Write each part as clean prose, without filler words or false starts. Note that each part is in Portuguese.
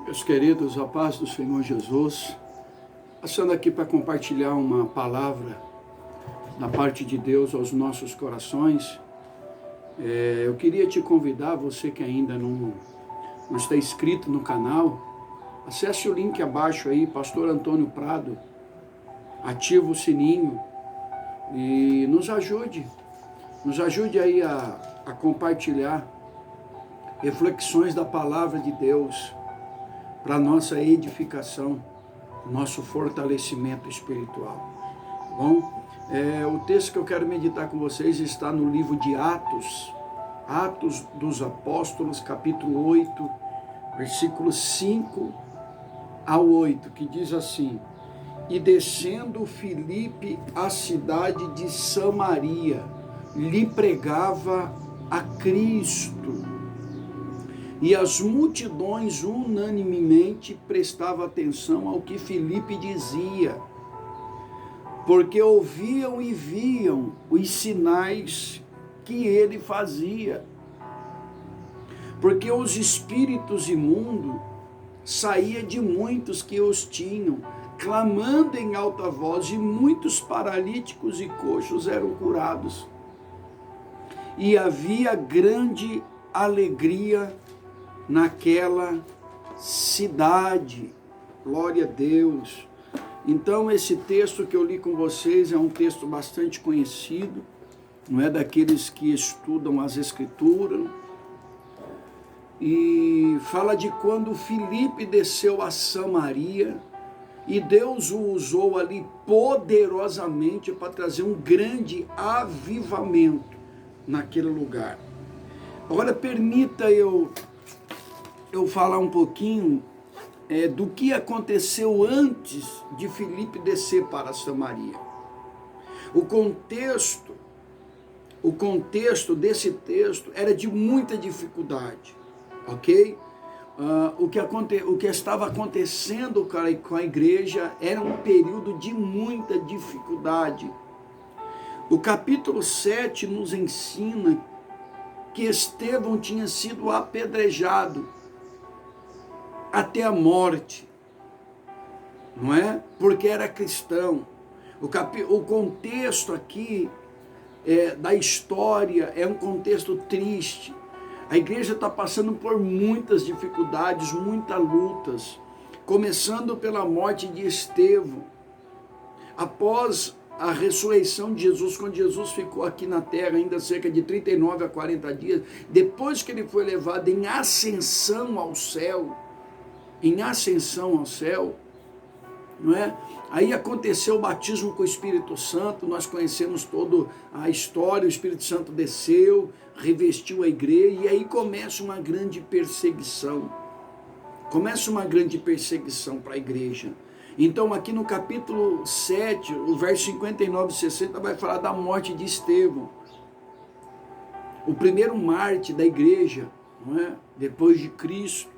Meus queridos, a paz do Senhor Jesus, passando aqui para compartilhar uma palavra da parte de Deus aos nossos corações. Eu queria te convidar, você que ainda não está inscrito no canal, acesse o link abaixo aí, Pastor Antônio Prado, ativa o sininho e nos ajude aí a compartilhar reflexões da palavra de Deus, para nossa edificação, nosso fortalecimento espiritual. Bom, o texto que eu quero meditar com vocês está no livro de Atos dos Apóstolos, capítulo 8, versículos 5 ao 8, que diz assim: E descendo Filipe à cidade de Samaria, lhe pregava a Cristo. E as multidões unanimemente prestavam atenção ao que Filipe dizia, porque ouviam e viam os sinais que ele fazia. Porque os espíritos imundos saíam de muitos que os tinham, clamando em alta voz, e muitos paralíticos e coxos eram curados. E havia grande alegria naquela cidade. Glória a Deus. Então esse texto que eu li com vocês é um texto bastante conhecido, não é daqueles que estudam as Escrituras, e fala de quando Filipe desceu a Samaria e Deus o usou ali poderosamente para trazer um grande avivamento naquele lugar. Agora permita eu falar um pouquinho do que aconteceu antes de Filipe descer para Samaria. O contexto desse texto era de muita dificuldade, ok? O que estava acontecendo com a igreja era um período de muita dificuldade. O capítulo 7 nos ensina que Estevão tinha sido apedrejado até a morte, não é? Porque era cristão. O contexto aqui da história é um contexto triste. A igreja está passando por muitas dificuldades, muitas lutas, começando pela morte de Estevão. Após a ressurreição de Jesus, quando Jesus ficou aqui na terra ainda cerca de 39 a 40 dias, depois que ele foi levado em ascensão ao céu, não é? Aí aconteceu o batismo com o Espírito Santo, nós conhecemos toda a história, o Espírito Santo desceu, revestiu a igreja, e aí começa uma grande perseguição. Para a igreja. Então aqui no capítulo 7, o verso 59 e 60 vai falar da morte de Estevão, o primeiro mártir da igreja, não é? Depois de Cristo.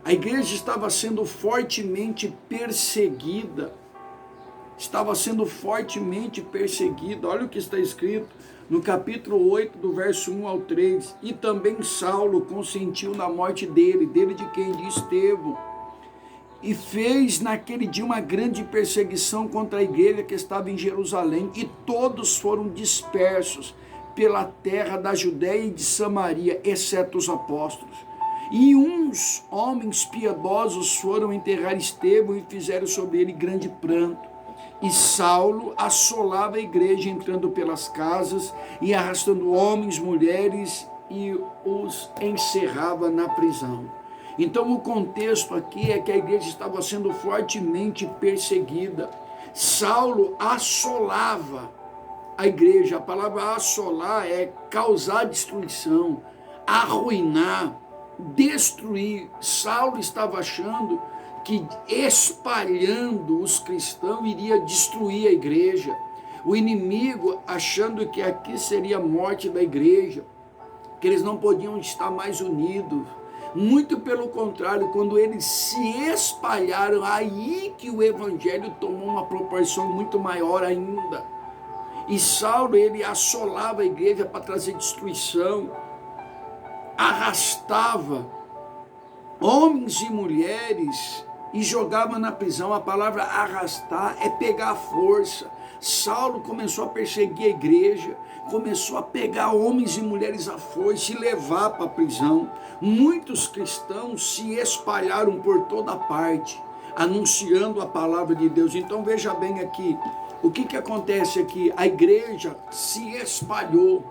A igreja estava sendo fortemente perseguida. Olha o que está escrito no capítulo 8, do verso 1 ao 3. E também Saulo consentiu na morte dele de quem? De Estevão. E fez naquele dia uma grande perseguição contra a igreja que estava em Jerusalém. E todos foram dispersos pela terra da Judéia e de Samaria, exceto os apóstolos. E uns homens piedosos foram enterrar Estevão e fizeram sobre ele grande pranto. E Saulo assolava a igreja, entrando pelas casas e arrastando homens, mulheres, e os encerrava na prisão. Então o contexto aqui é que a igreja estava sendo fortemente perseguida. Saulo assolava a igreja. A palavra assolar é causar destruição, arruinar, destruir. Saulo estava achando que espalhando os cristãos iria destruir a igreja. O inimigo achando que aqui seria a morte da igreja, que eles não podiam estar mais unidos. Muito pelo contrário, quando eles se espalharam, aí que o evangelho tomou uma proporção muito maior ainda. E Saulo, ele assolava a igreja para trazer destruição, arrastava homens e mulheres, e jogava na prisão. A palavra arrastar é pegar a força. Saulo começou a perseguir a igreja, começou a pegar homens e mulheres à força e levar para a prisão. Muitos cristãos se espalharam por toda parte, anunciando a palavra de Deus. Então veja bem aqui, o que acontece aqui? A igreja se espalhou.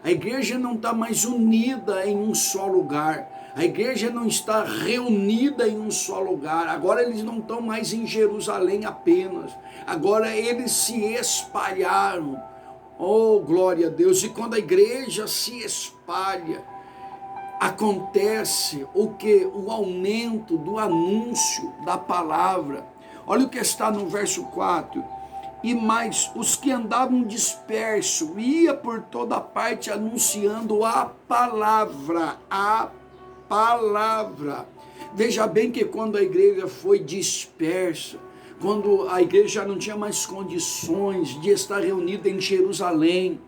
A igreja não está mais unida em um só lugar. A igreja não está reunida em um só lugar. Agora eles não estão mais em Jerusalém apenas. Agora eles se espalharam. Oh, glória a Deus. E quando a igreja se espalha, acontece o que? O aumento do anúncio da palavra. Olha o que está no verso 4. E mais, os que andavam dispersos, ia por toda parte anunciando a palavra. Veja bem que quando a igreja foi dispersa, quando a igreja não tinha mais condições de estar reunida em Jerusalém,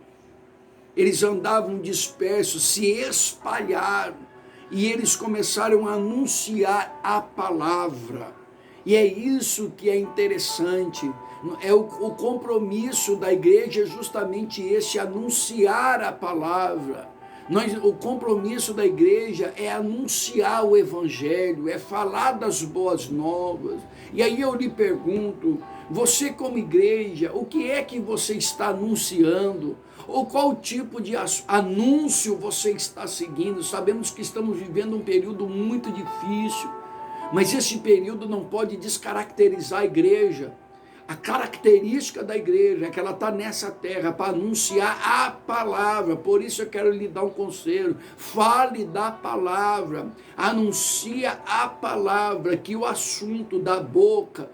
eles andavam dispersos, se espalharam, e eles começaram a anunciar a palavra. E é isso que é interessante, o compromisso da igreja é justamente esse, anunciar a palavra. O compromisso da igreja é anunciar o evangelho, é falar das boas novas. E aí eu lhe pergunto, você como igreja, o que é que você está anunciando? Ou qual tipo de anúncio você está seguindo? Sabemos que estamos vivendo um período muito difícil, mas esse período não pode descaracterizar a igreja. A característica da igreja é que ela está nessa terra para anunciar a palavra. Por isso eu quero lhe dar um conselho. Fale da palavra. Anuncia a palavra. Que o assunto da boca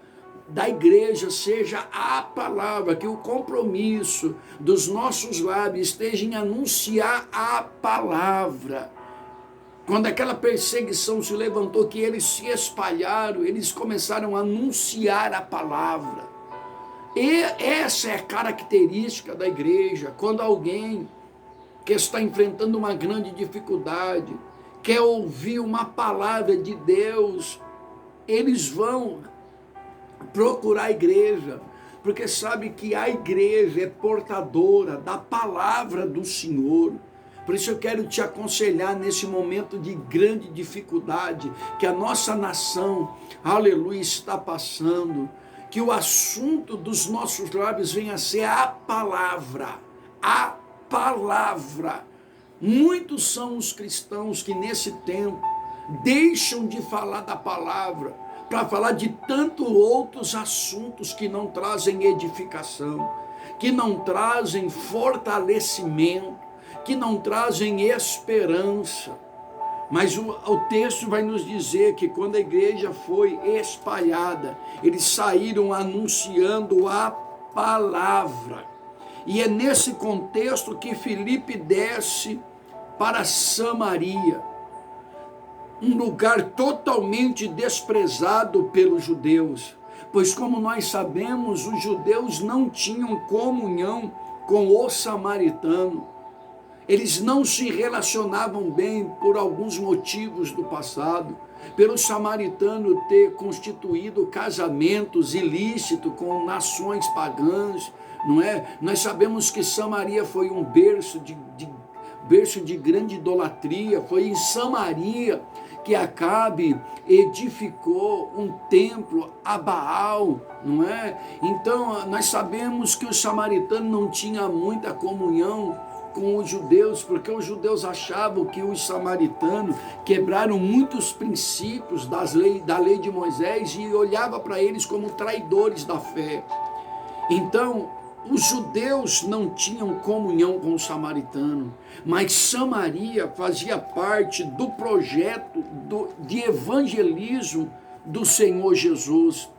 da igreja seja a palavra. Que o compromisso dos nossos lábios esteja em anunciar a palavra. Quando aquela perseguição se levantou, que eles se espalharam, eles começaram a anunciar a palavra. E essa é a característica da igreja. Quando alguém que está enfrentando uma grande dificuldade, quer ouvir uma palavra de Deus, eles vão procurar a igreja, porque sabe que a igreja é portadora da palavra do Senhor. Por isso eu quero te aconselhar nesse momento de grande dificuldade que a nossa nação, aleluia, está passando, que o assunto dos nossos lábios venha a ser a palavra, a palavra. Muitos são os cristãos que nesse tempo deixam de falar da palavra para falar de tantos outros assuntos que não trazem edificação, que não trazem fortalecimento, que não trazem esperança. Mas o texto vai nos dizer que quando a igreja foi espalhada, eles saíram anunciando a palavra. E é nesse contexto que Filipe desce para Samaria, um lugar totalmente desprezado pelos judeus. Pois como nós sabemos, os judeus não tinham comunhão com o samaritano. Eles não se relacionavam bem por alguns motivos do passado, pelo samaritano ter constituído casamentos ilícitos com nações pagãs, não é? Nós sabemos que Samaria foi um berço de grande idolatria. Foi em Samaria que Acabe edificou um templo a Baal, não é? Então nós sabemos que o samaritano não tinha muita comunhão com os judeus, porque os judeus achavam que os samaritanos quebraram muitos princípios da lei de Moisés e olhava para eles como traidores da fé. Então, os judeus não tinham comunhão com o samaritano, mas Samaria fazia parte do projeto de evangelismo do Senhor Jesus.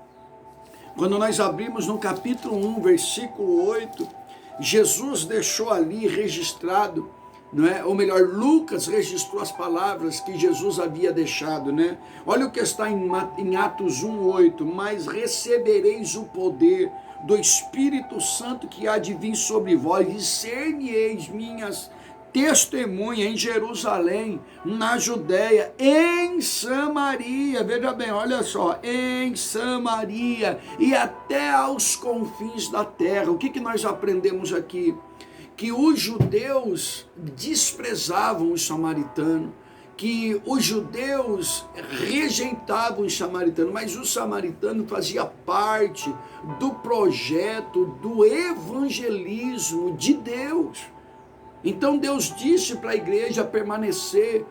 Quando nós abrimos no capítulo 1, versículo 8, Jesus deixou ali registrado, não é? Ou melhor, Lucas registrou as palavras que Jesus havia deixado, né? Olha o que está em Atos 1:8, mas recebereis o poder do Espírito Santo que há de vir sobre vós, e ser-me-eis minhas testemunha em Jerusalém, na Judéia, em Samaria, veja bem, olha só, em Samaria e até aos confins da terra. O que nós aprendemos aqui? Que os judeus desprezavam os samaritanos, que os judeus rejeitavam os samaritanos, mas o samaritano fazia parte do projeto do evangelismo de Deus. Então Deus disse para a igreja permanecer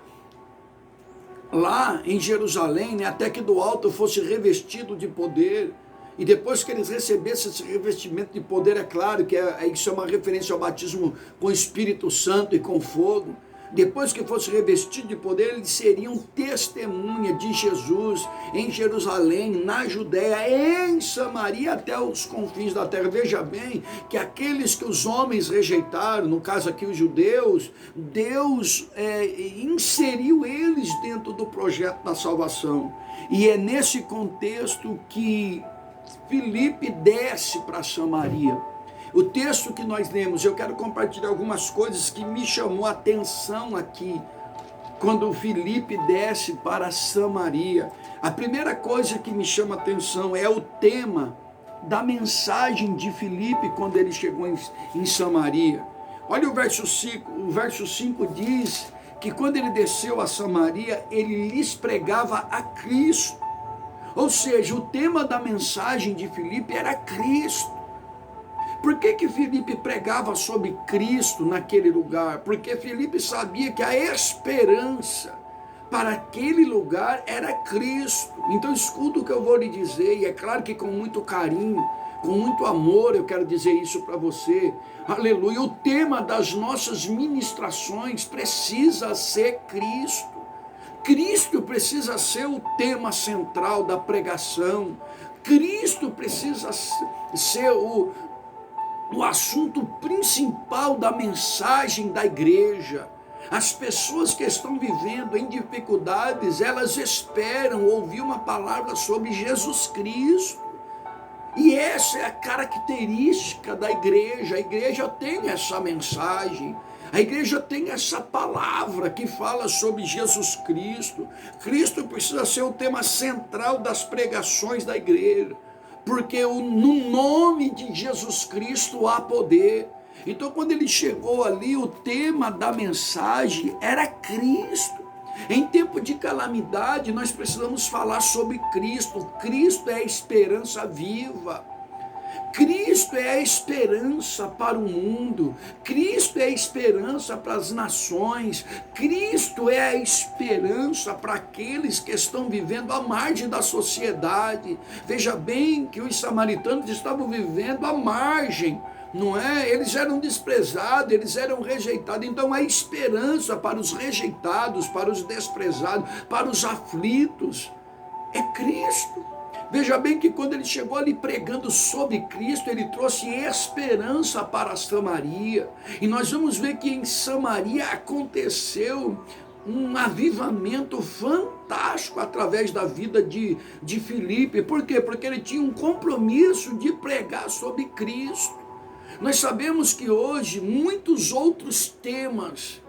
lá em Jerusalém, né, até que do alto fosse revestido de poder. E depois que eles recebessem esse revestimento de poder, é claro que isso é uma referência ao batismo com o Espírito Santo e com fogo. Depois que fosse revestido de poder, eles seriam testemunha de Jesus em Jerusalém, na Judéia, em Samaria, até os confins da terra. Veja bem que aqueles que os homens rejeitaram, no caso aqui os judeus, Deus inseriu eles dentro do projeto da salvação. E é nesse contexto que Filipe desce para Samaria. O texto que nós lemos, eu quero compartilhar algumas coisas que me chamou a atenção aqui, quando Filipe desce para Samaria. A primeira coisa que me chama a atenção é o tema da mensagem de Filipe quando ele chegou em Samaria. Olha o verso 5, o verso 5 diz que quando ele desceu a Samaria, ele lhes pregava a Cristo. Ou seja, o tema da mensagem de Filipe era Cristo. Por que Filipe pregava sobre Cristo naquele lugar? Porque Filipe sabia que a esperança para aquele lugar era Cristo. Então escuta o que eu vou lhe dizer, e é claro que com muito carinho, com muito amor eu quero dizer isso para você. Aleluia. O tema das nossas ministrações precisa ser Cristo. Cristo precisa ser o tema central da pregação. Cristo precisa ser o assunto principal da mensagem da igreja. As pessoas que estão vivendo em dificuldades, elas esperam ouvir uma palavra sobre Jesus Cristo. E essa é a característica da igreja. A igreja tem essa mensagem. A igreja tem essa palavra que fala sobre Jesus Cristo. Cristo precisa ser o tema central das pregações da igreja. Porque no nome de Jesus Cristo há poder. Então quando ele chegou ali, o tema da mensagem era Cristo. Em tempo de calamidade, nós precisamos falar sobre Cristo. Cristo é a esperança viva. Cristo é a esperança para o mundo, Cristo é a esperança para as nações, Cristo é a esperança para aqueles que estão vivendo à margem da sociedade. Veja bem que os samaritanos estavam vivendo à margem, não é? Eles eram desprezados, eles eram rejeitados. Então a esperança para os rejeitados, para os desprezados, para os aflitos é Cristo. Veja bem que quando ele chegou ali pregando sobre Cristo, ele trouxe esperança para Samaria. E nós vamos ver que em Samaria aconteceu um avivamento fantástico através da vida de Filipe. Por quê? Porque ele tinha um compromisso de pregar sobre Cristo. Nós sabemos que hoje muitos outros temas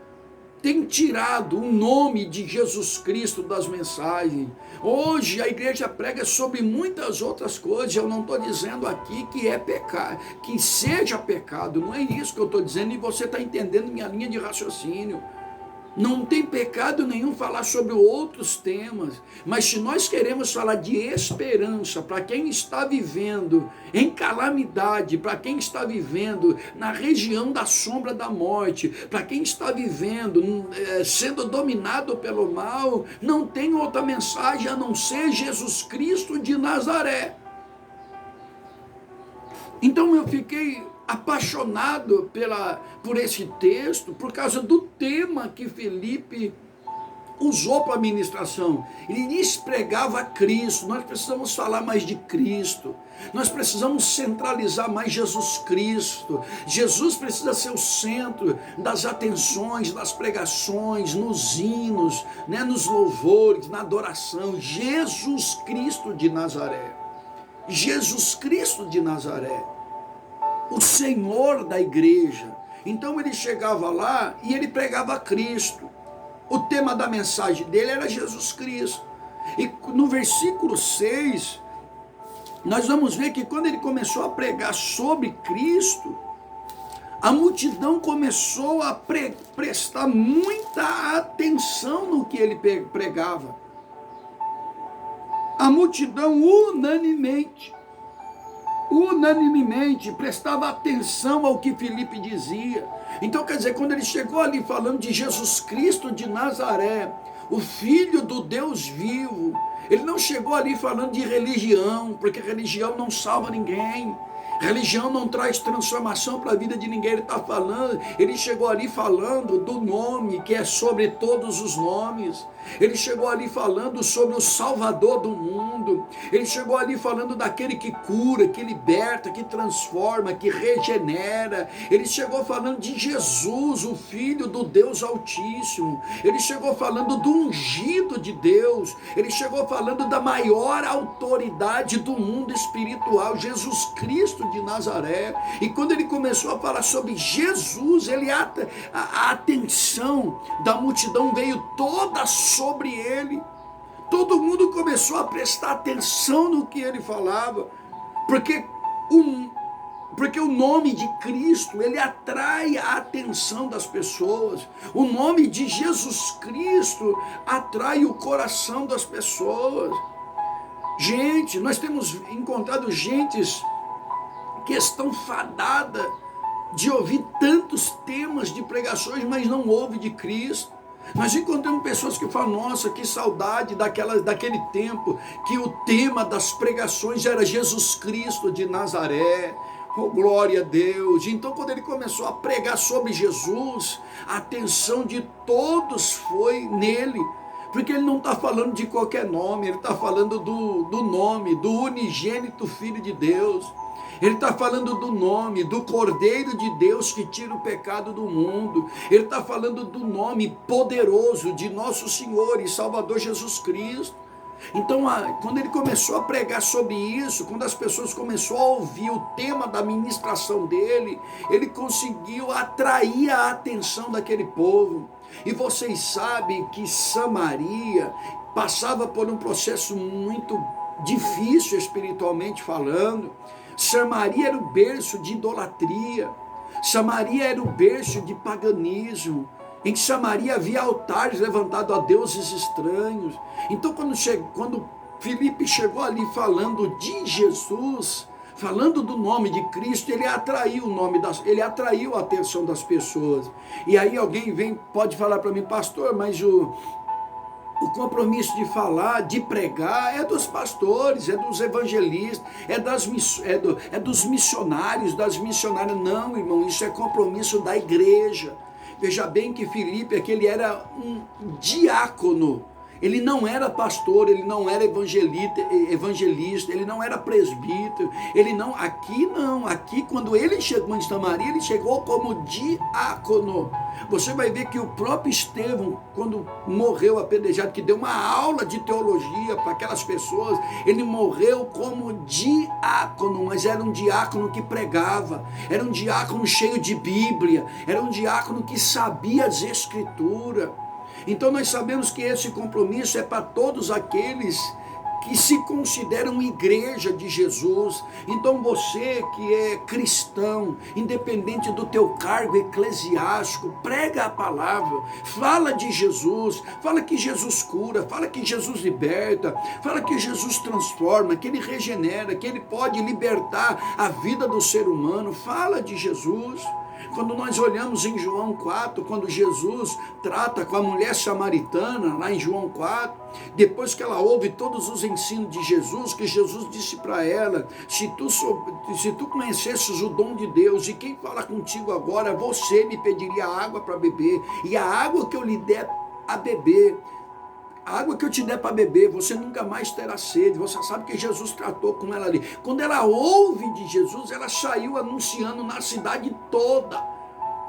tem tirado o nome de Jesus Cristo das mensagens. Hoje a igreja prega sobre muitas outras coisas. Eu não estou dizendo aqui que é pecado, que seja pecado, não é isso que eu estou dizendo, e você está entendendo minha linha de raciocínio. Não tem pecado nenhum falar sobre outros temas, mas se nós queremos falar de esperança para quem está vivendo em calamidade, para quem está vivendo na região da sombra da morte, para quem está vivendo sendo dominado pelo mal, não tem outra mensagem a não ser Jesus Cristo de Nazaré. Então eu fiquei apaixonado por esse texto, por causa do tema que Filipe usou para a ministração. Ele lhes pregava Cristo. Nós precisamos falar mais de Cristo. Nós precisamos centralizar mais Jesus Cristo. Jesus precisa ser o centro das atenções, das pregações, nos hinos, né, nos louvores, na adoração. Jesus Cristo de Nazaré. Jesus Cristo de Nazaré. O Senhor da igreja. Então ele chegava lá e ele pregava Cristo. O tema da mensagem dele era Jesus Cristo. E no versículo 6, nós vamos ver que quando ele começou a pregar sobre Cristo, a multidão começou a prestar muita atenção no que ele pregava. A multidão unanimemente prestava atenção ao que Filipe dizia. Então, quer dizer, quando ele chegou ali falando de Jesus Cristo de Nazaré, o Filho do Deus vivo, ele não chegou ali falando de religião, porque religião não salva ninguém. Religião não traz transformação para a vida de ninguém. Ele chegou ali falando do nome que é sobre todos os nomes. Ele chegou ali falando sobre o Salvador do mundo. Ele chegou ali falando daquele que cura, que liberta, que transforma, que regenera. Ele chegou falando de Jesus, o Filho do Deus Altíssimo. Ele chegou falando do ungido de Deus. Ele chegou falando da maior autoridade do mundo espiritual, Jesus Cristo de Nazaré. E quando ele começou a falar sobre Jesus, a atenção da multidão veio toda sobre ele. Todo mundo começou a prestar atenção no que ele falava, porque o nome de Cristo, ele atrai a atenção das pessoas. O nome de Jesus Cristo atrai o coração das pessoas. Gente, nós temos encontrado gentes que estão fadadas de ouvir tantos temas de pregações, mas não ouve de Cristo. Nós encontramos pessoas que falam, nossa, que saudade daquele tempo, que o tema das pregações era Jesus Cristo de Nazaré. Oh, glória a Deus. Então, quando ele começou a pregar sobre Jesus, a atenção de todos foi nele. Porque ele não está falando de qualquer nome, ele está falando do nome, do unigênito Filho de Deus. Ele está falando do nome, do Cordeiro de Deus que tira o pecado do mundo. Ele está falando do nome poderoso de nosso Senhor e Salvador Jesus Cristo. Então, quando ele começou a pregar sobre isso, quando as pessoas começaram a ouvir o tema da ministração dele, ele conseguiu atrair a atenção daquele povo. E vocês sabem que Samaria passava por um processo muito difícil espiritualmente falando. Samaria era o berço de idolatria. Samaria era o berço de paganismo. Em Samaria havia altares levantados a deuses estranhos. Então, quando Filipe chegou ali falando de Jesus, falando do nome de Cristo, ele atraiu ele atraiu a atenção das pessoas. E aí alguém pode falar para mim, pastor, mas o compromisso de falar, de pregar, é dos pastores, é dos evangelistas, é dos missionários, das missionárias. Não, irmão, isso é compromisso da igreja. Veja bem que Filipe, ele era um diácono. Ele não era pastor, ele não era evangelista, ele não era presbítero, aqui quando ele chegou em Samaria, ele chegou como diácono. Você vai ver que o próprio Estevão, quando morreu apedrejado, que deu uma aula de teologia para aquelas pessoas, ele morreu como diácono, mas era um diácono que pregava, era um diácono cheio de Bíblia, era um diácono que sabia as Escrituras. Então nós sabemos que esse compromisso é para todos aqueles que se consideram igreja de Jesus. Então você que é cristão, independente do teu cargo eclesiástico, prega a palavra, fala de Jesus, fala que Jesus cura, fala que Jesus liberta, fala que Jesus transforma, que ele regenera, que ele pode libertar a vida do ser humano. Fala de Jesus. Quando nós olhamos em João 4, quando Jesus trata com a mulher samaritana, lá em João 4, depois que ela ouve todos os ensinos de Jesus, que Jesus disse para ela, se tu conhecesses o dom de Deus, e quem fala contigo agora, você me pediria água para beber, e a água que eu lhe der a beber, a água que eu te der para beber, você nunca mais terá sede. Você sabe que Jesus tratou com ela ali. Quando ela ouve de Jesus, ela saiu anunciando na cidade toda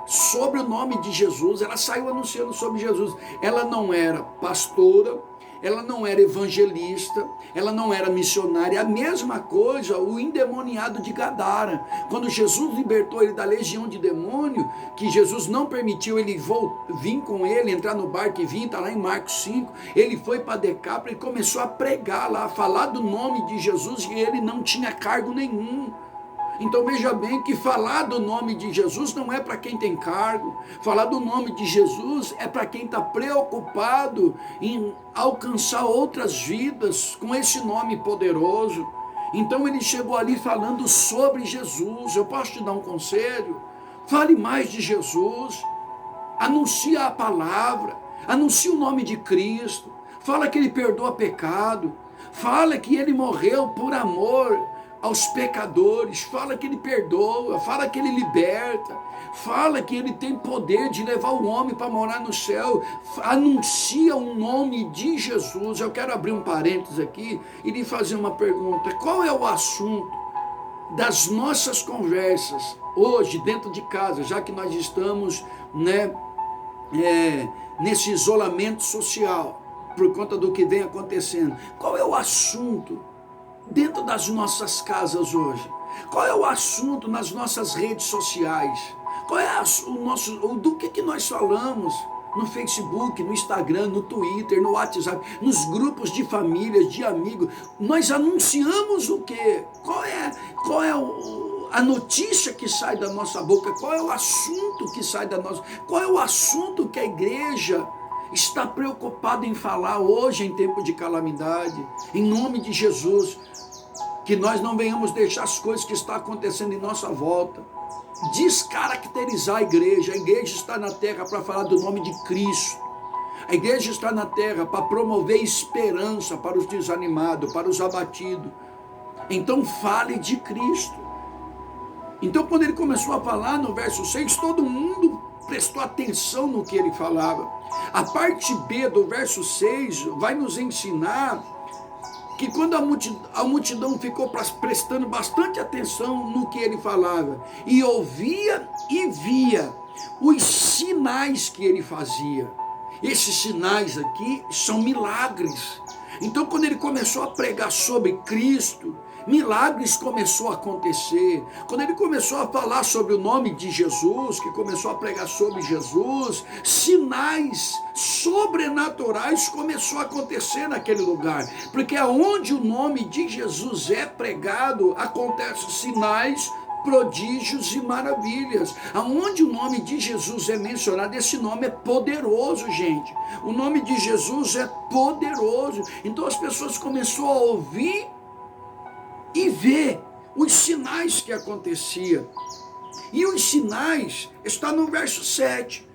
sobre o nome de Jesus. Ela saiu anunciando sobre Jesus. Ela não era pastora, ela não era evangelista, ela não era missionária. A mesma coisa o endemoniado de Gadara. Quando Jesus libertou ele da legião de demônio, que Jesus não permitiu ele vir com ele, entrar no barco e vir, está lá em Marcos 5, ele foi para Decápolis e começou a pregar lá, a falar do nome de Jesus, e ele não tinha cargo nenhum. Então veja bem que falar do nome de Jesus não é para quem tem cargo. Falar do nome de Jesus é para quem está preocupado em alcançar outras vidas com esse nome poderoso. Então ele chegou ali falando sobre Jesus. Eu posso te dar um conselho? Fale mais de Jesus. Anuncia a palavra. Anuncia o nome de Cristo. Fala que ele perdoa pecado. Fala que ele morreu por amor aos pecadores, fala que ele perdoa, fala que ele liberta, fala que ele tem poder de levar o homem para morar no céu, anuncia o nome de Jesus. Eu quero abrir um parênteses aqui e lhe fazer uma pergunta: qual é o assunto das nossas conversas hoje dentro de casa, já que nós estamos, nesse isolamento social por conta do que vem acontecendo? Qual é o assunto dentro das nossas casas hoje? Qual é o assunto nas nossas redes sociais? Qual é do que nós falamos no Facebook, no Instagram, no Twitter, no WhatsApp, nos grupos de famílias, de amigos? Nós anunciamos o quê? Qual é a notícia que sai da nossa boca? Qual é o assunto que sai da nossa? Qual é o assunto que a igreja está preocupada em falar hoje em tempo de calamidade? Em nome de Jesus, que nós não venhamos deixar as coisas que estão acontecendo em nossa volta descaracterizar a igreja. A igreja está na terra para falar do nome de Cristo. A igreja está na terra para promover esperança para os desanimados, para os abatidos. Então fale de Cristo. Então quando ele começou a falar no verso 6, todo mundo prestou atenção no que ele falava. A parte B do verso 6 vai nos ensinar que quando a multidão ficou prestando bastante atenção no que ele falava, e ouvia e via os sinais que ele fazia. Esses sinais aqui são milagres. Então quando ele começou a pregar sobre Cristo, milagres começou a acontecer. Quando ele começou a falar sobre o nome de Jesus, que começou a pregar sobre Jesus, sinais sobrenaturais começou a acontecer naquele lugar. Porque aonde o nome de Jesus é pregado, acontecem sinais, prodígios e maravilhas. Aonde o nome de Jesus é mencionado, esse nome é poderoso, gente. O nome de Jesus é poderoso. Então as pessoas começaram a ouvir e ver os sinais que acontecia. E os sinais está no verso 7.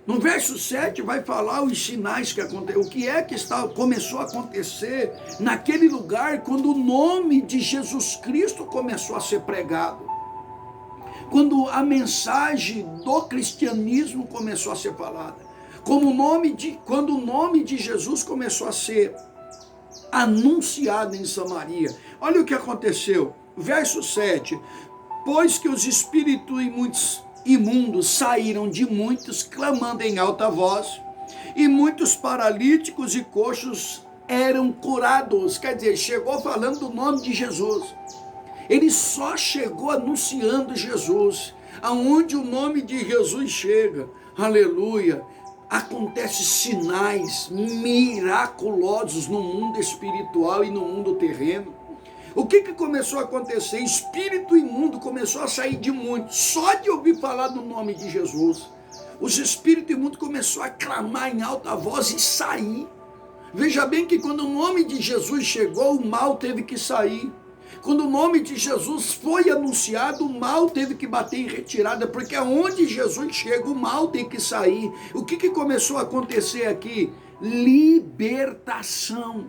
No verso 7 vai falar os sinais que aconteceram. O que é que começou a acontecer naquele lugar quando o nome de Jesus Cristo começou a ser pregado. Quando a mensagem do cristianismo começou a ser falada. Quando o nome de Jesus começou a ser anunciado em Samaria. Olha o que aconteceu. Verso 7. Pois que os espíritos imundos saíram de muitos, clamando em alta voz, e muitos paralíticos e coxos eram curados. Quer dizer, chegou falando do nome de Jesus. Ele só chegou anunciando Jesus. Aonde o nome de Jesus chega, aleluia, acontecem sinais miraculosos no mundo espiritual e no mundo terreno. O que começou a acontecer? Espírito imundo começou a sair de muitos, só de ouvir falar do nome de Jesus. Os espíritos imundos começaram a clamar em alta voz e sair. Veja bem que quando o nome de Jesus chegou, o mal teve que sair. Quando o nome de Jesus foi anunciado, o mal teve que bater em retirada, porque aonde Jesus chega, o mal tem que sair. O que começou a acontecer aqui? Libertação.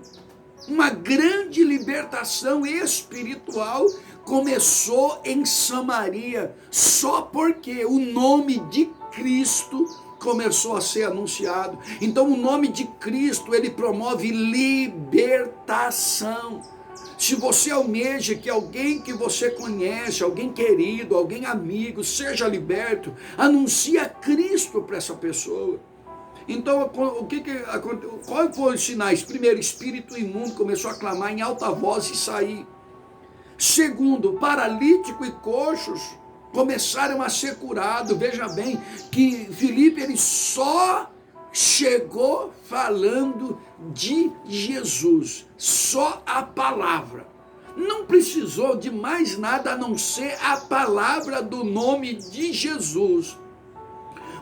Uma grande libertação espiritual começou em Samaria, só porque o nome de Cristo começou a ser anunciado. Então o nome de Cristo, ele promove libertação. Se você almeja que alguém que você conhece, alguém querido, alguém amigo, seja liberto, anuncie a Cristo para essa pessoa. Então, o que aconteceu? Qual foram os sinais? Primeiro, espírito imundo começou a clamar em alta voz e sair. Segundo, paralítico e coxos começaram a ser curados. Veja bem que Filipe ele só chegou falando de Jesus, só a palavra. Não precisou de mais nada a não ser a palavra do nome de Jesus.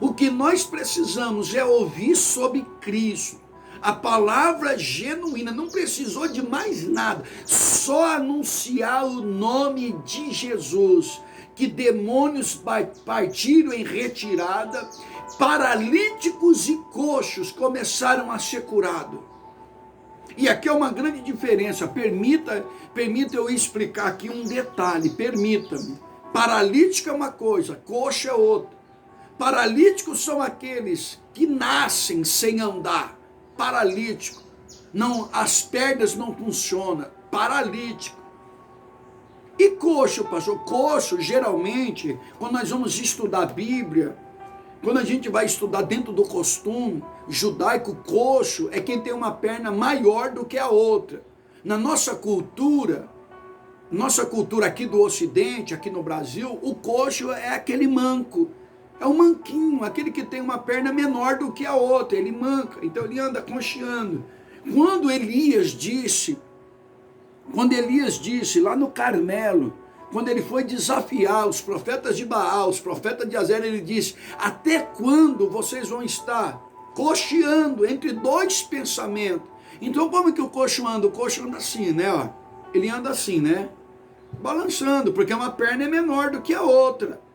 O que nós precisamos é ouvir sobre Cristo. A palavra genuína, não precisou de mais nada, só anunciar o nome de Jesus, que demônios partiram em retirada, paralíticos e coxos começaram a ser curados. E aqui é uma grande diferença, permita eu explicar aqui um detalhe, permita-me. Paralítico é uma coisa, coxa é outra. Paralíticos são aqueles que nascem sem andar. Paralítico. Não, as pernas não funcionam. Paralítico. E coxo, pastor? Coxo, geralmente, quando nós vamos estudar a Bíblia, quando a gente vai estudar dentro do costume judaico, coxo é quem tem uma perna maior do que a outra. Na nossa cultura aqui do Ocidente, aqui no Brasil, o coxo é aquele manco. É um manquinho, aquele que tem uma perna menor do que a outra, ele manca, então ele anda coxeando. Quando Elias disse lá no Carmelo, quando ele foi desafiar os profetas de Baal, os profetas de Azera, ele disse: até quando vocês vão estar coxeando entre dois pensamentos? Então como que o coxo anda? O coxo anda assim, né? Ó. Ele anda assim, né? Balançando, porque uma perna é menor do que a outra.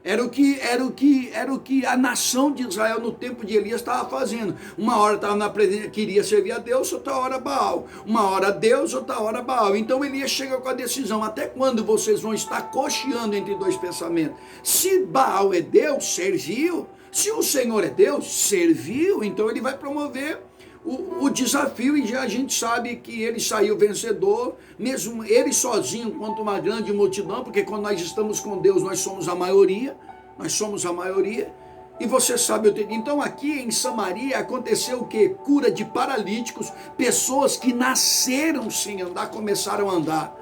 Era o que a nação de Israel no tempo de Elias estava fazendo. Uma hora estava na presença, queria servir a Deus, outra hora Baal. Uma hora Deus, outra hora Baal. Então Elias chega com a decisão: até quando vocês vão estar cocheando entre dois pensamentos? Se Baal é Deus, serviu. Se o Senhor é Deus, serviu. Então ele vai promover o desafio, e já a gente sabe que ele saiu vencedor, mesmo ele sozinho, quanto uma grande multidão, porque quando nós estamos com Deus, nós somos a maioria, e você sabe, então aqui em Samaria aconteceu o quê? Cura de paralíticos, pessoas que nasceram sem andar, começaram a andar,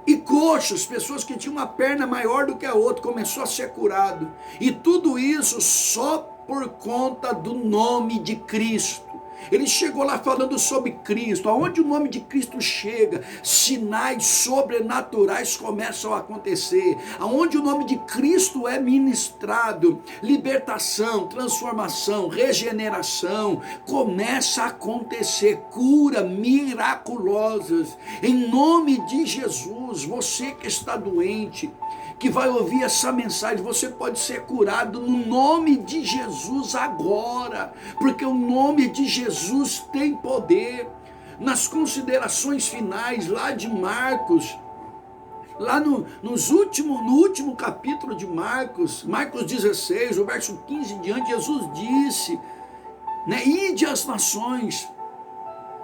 e coxos, pessoas que tinham uma perna maior do que a outra, começou a ser curado, e tudo isso só por conta do nome de Cristo. Ele chegou lá falando sobre Cristo. Aonde o nome de Cristo chega, sinais sobrenaturais começam a acontecer. Aonde o nome de Cristo é ministrado, libertação, transformação, regeneração começa a acontecer, cura miraculosas. Em nome de Jesus, você que está doente, que vai ouvir essa mensagem, você pode ser curado no nome de Jesus agora, porque o nome de Jesus tem poder. Nas considerações finais lá de Marcos, lá no último capítulo de Marcos 16, o verso 15 em diante, Jesus disse, né, ide às nações,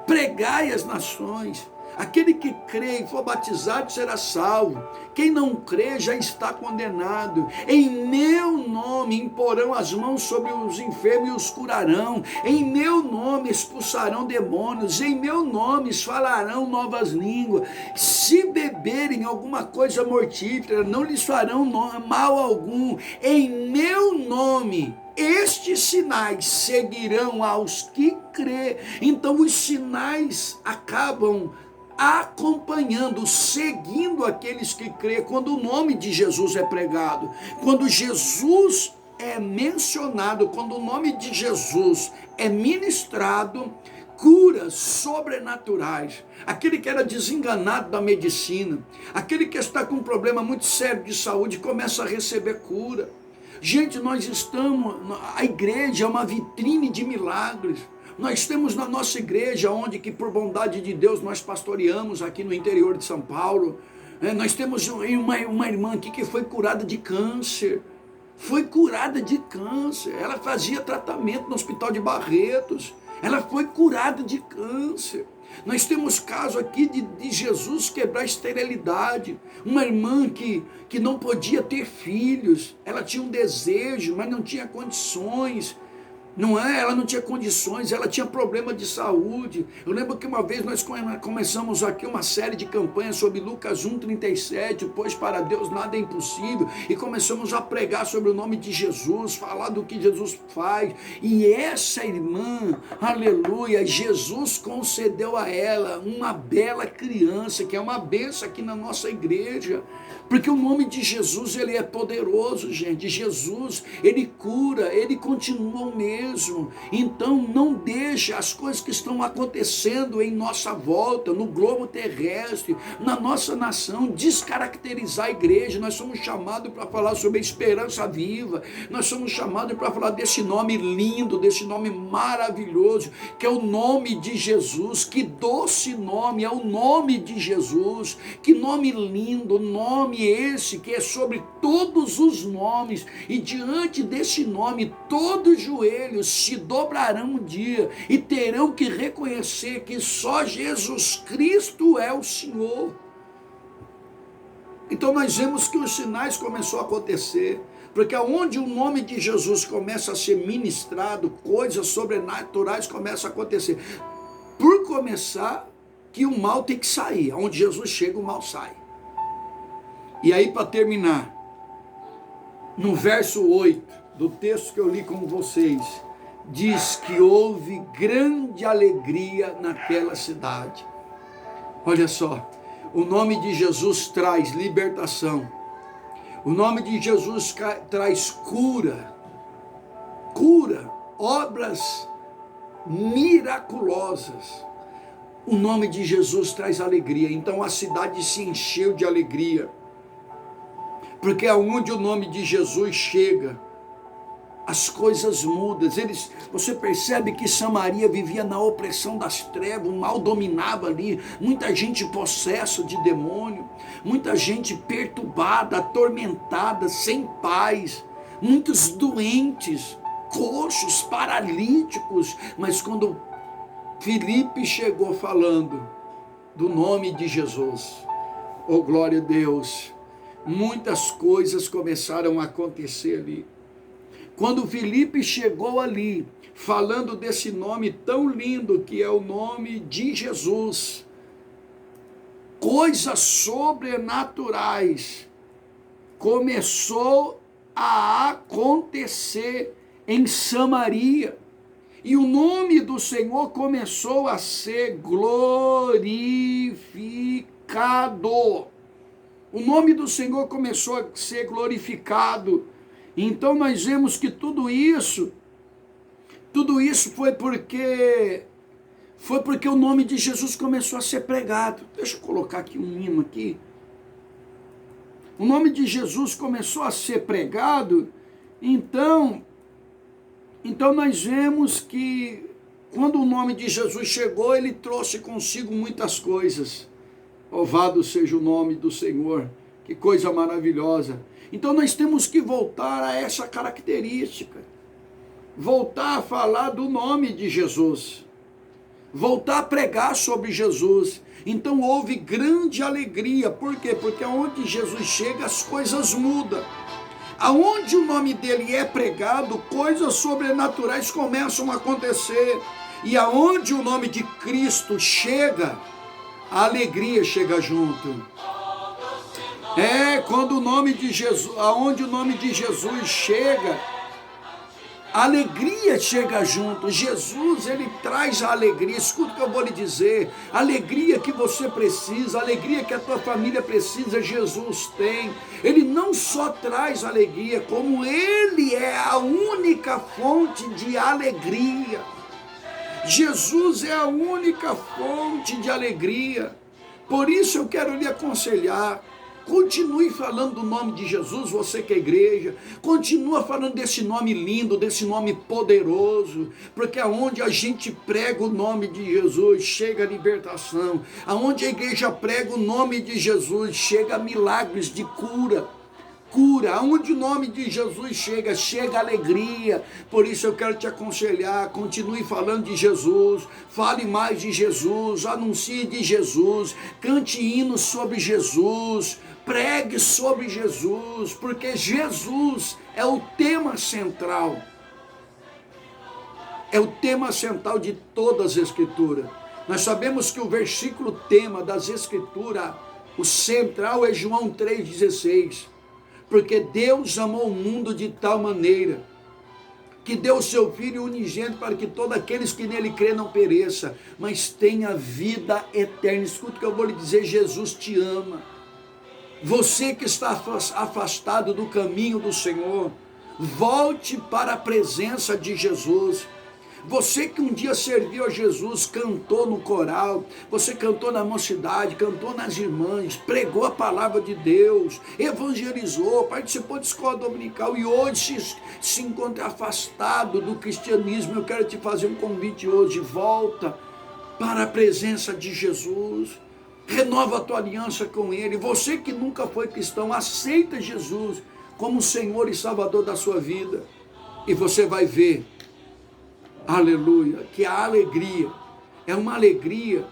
pregai às nações. Aquele que crê e for batizado será salvo. Quem não crê já está condenado. Em meu nome imporão as mãos sobre os enfermos e os curarão. Em meu nome expulsarão demônios. Em meu nome falarão novas línguas. Se beberem alguma coisa mortífera, não lhes farão mal algum. Em meu nome estes sinais seguirão aos que crê. Então os sinais acabam acompanhando, seguindo aqueles que crê, quando o nome de Jesus é pregado, quando Jesus é mencionado, quando o nome de Jesus é ministrado, curas sobrenaturais. Aquele que era desenganado da medicina, aquele que está com um problema muito sério de saúde, começa a receber cura. Gente, a igreja é uma vitrine de milagres. Nós temos na nossa igreja, onde que por bondade de Deus nós pastoreamos aqui no interior de São Paulo, nós temos uma irmã aqui que foi curada de câncer. Ela fazia tratamento no Hospital de Barretos. Ela foi curada de câncer. Nós temos caso aqui de Jesus quebrar a esterilidade. Uma irmã que não podia ter filhos. Ela tinha um desejo, mas não tinha condições. Não é? Ela não tinha condições, ela tinha problema de saúde. Eu lembro que uma vez nós começamos aqui uma série de campanhas sobre Lucas 1,37, pois para Deus nada é impossível, e começamos a pregar sobre o nome de Jesus, falar do que Jesus faz, e essa irmã, aleluia, Jesus concedeu a ela uma bela criança, que é uma bênção aqui na nossa igreja, porque o nome de Jesus, ele é poderoso, gente. Jesus, ele cura, ele continua o mesmo. Então não deixe as coisas que estão acontecendo em nossa volta, no globo terrestre, na nossa nação, descaracterizar a igreja. Nós somos chamados para falar sobre a esperança viva, nós somos chamados para falar desse nome lindo, desse nome maravilhoso, que é o nome de Jesus. Que doce nome é o nome de Jesus, que nome lindo, nome esse que é sobre todos os nomes, e diante desse nome todos os joelhos se dobrarão um dia e terão que reconhecer que só Jesus Cristo é o Senhor. Então nós vemos que os sinais começaram a acontecer, porque onde o nome de Jesus começa a ser ministrado, coisas sobrenaturais começam a acontecer. Por começar, que o mal tem que sair. Onde Jesus chega, o mal sai. E aí, para terminar, no verso 8 do texto que eu li com vocês, diz que houve grande alegria naquela cidade. Olha só, o nome de Jesus traz libertação, o nome de Jesus traz cura, obras miraculosas. O nome de Jesus traz alegria, então a cidade se encheu de alegria, porque aonde o nome de Jesus chega, as coisas mudam. Você percebe que Samaria vivia na opressão das trevas, o mal dominava ali, muita gente possessa de demônio, muita gente perturbada, atormentada, sem paz, muitos doentes, coxos, paralíticos. Mas quando Filipe chegou falando do nome de Jesus, oh glória a Deus, muitas coisas começaram a acontecer ali. Quando Filipe chegou ali, falando desse nome tão lindo que é o nome de Jesus, coisas sobrenaturais começou a acontecer em Samaria, e o nome do Senhor começou a ser glorificado. O nome do Senhor começou a ser glorificado. Então nós vemos que tudo isso foi porque o nome de Jesus começou a ser pregado. Deixa eu colocar aqui um hino aqui. O nome de Jesus começou a ser pregado, então nós vemos que quando o nome de Jesus chegou, ele trouxe consigo muitas coisas. Louvado seja o nome do Senhor, que coisa maravilhosa. Então nós temos que voltar a essa característica, voltar a falar do nome de Jesus, voltar a pregar sobre Jesus. Então houve grande alegria. Por quê? Porque aonde Jesus chega, as coisas mudam. Aonde o nome dele é pregado, coisas sobrenaturais começam a acontecer. E aonde o nome de Cristo chega, a alegria chega junto. Quando o nome de Jesus, aonde o nome de Jesus chega, a alegria chega junto. Jesus, ele traz a alegria. Escuta o que eu vou lhe dizer. A alegria que você precisa, a alegria que a tua família precisa, Jesus tem. Ele não só traz alegria, como ele é a única fonte de alegria. Jesus é a única fonte de alegria. Por isso eu quero lhe aconselhar, continue falando do nome de Jesus, você que é igreja, continua falando desse nome lindo, desse nome poderoso, porque aonde a gente prega o nome de Jesus, chega a libertação. Aonde a igreja prega o nome de Jesus, chega a milagres de cura. Aonde o nome de Jesus chega alegria. Por isso eu quero te aconselhar, continue falando de Jesus, fale mais de Jesus, anuncie de Jesus, cante hinos sobre Jesus, pregue sobre Jesus, porque Jesus é o tema central. É o tema central de todas as Escrituras. Nós sabemos que o versículo tema das Escrituras, o central é João 3,16. Porque Deus amou o mundo de tal maneira que deu o seu Filho unigênito para que todos aqueles que nele crê não pereça, mas tenha vida eterna. Escuta o que eu vou lhe dizer, Jesus te ama. Você que está afastado do caminho do Senhor, volte para a presença de Jesus. Você que um dia serviu a Jesus, cantou no coral, você cantou na mocidade, cantou nas irmãs, pregou a palavra de Deus, evangelizou, participou de escola dominical e hoje se encontra afastado do cristianismo. Eu quero te fazer um convite hoje, volta para a presença de Jesus, renova a tua aliança com Ele. Você que nunca foi cristão, aceita Jesus como Senhor e Salvador da sua vida e você vai ver, aleluia, que a alegria é uma alegria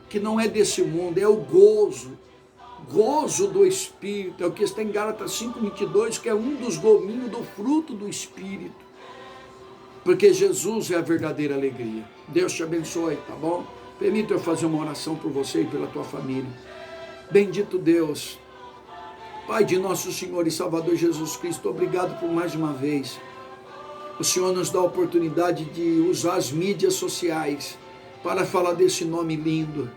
que não é desse mundo, é o gozo do Espírito, é o que está em Gálatas 5,22, que é um dos gominhos do fruto do Espírito, porque Jesus é a verdadeira alegria. Deus te abençoe, tá bom? Permita eu fazer uma oração por você e pela tua família. Bendito Deus, Pai de nosso Senhor e Salvador Jesus Cristo, obrigado por mais uma vez. O Senhor nos dá a oportunidade de usar as mídias sociais para falar desse nome lindo,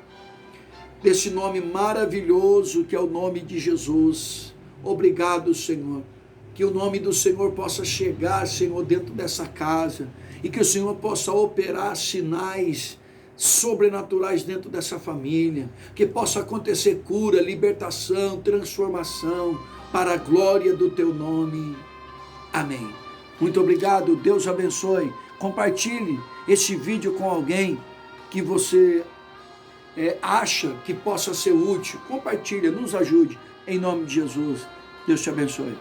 desse nome maravilhoso que é o nome de Jesus. Obrigado, Senhor, que o nome do Senhor possa chegar, Senhor, dentro dessa casa e que o Senhor possa operar sinais sobrenaturais dentro dessa família, que possa acontecer cura, libertação, transformação para a glória do teu nome. Amém. Muito obrigado, Deus abençoe. Compartilhe esse vídeo com alguém que você acha que possa ser útil. Compartilha, nos ajude. Em nome de Jesus, Deus te abençoe.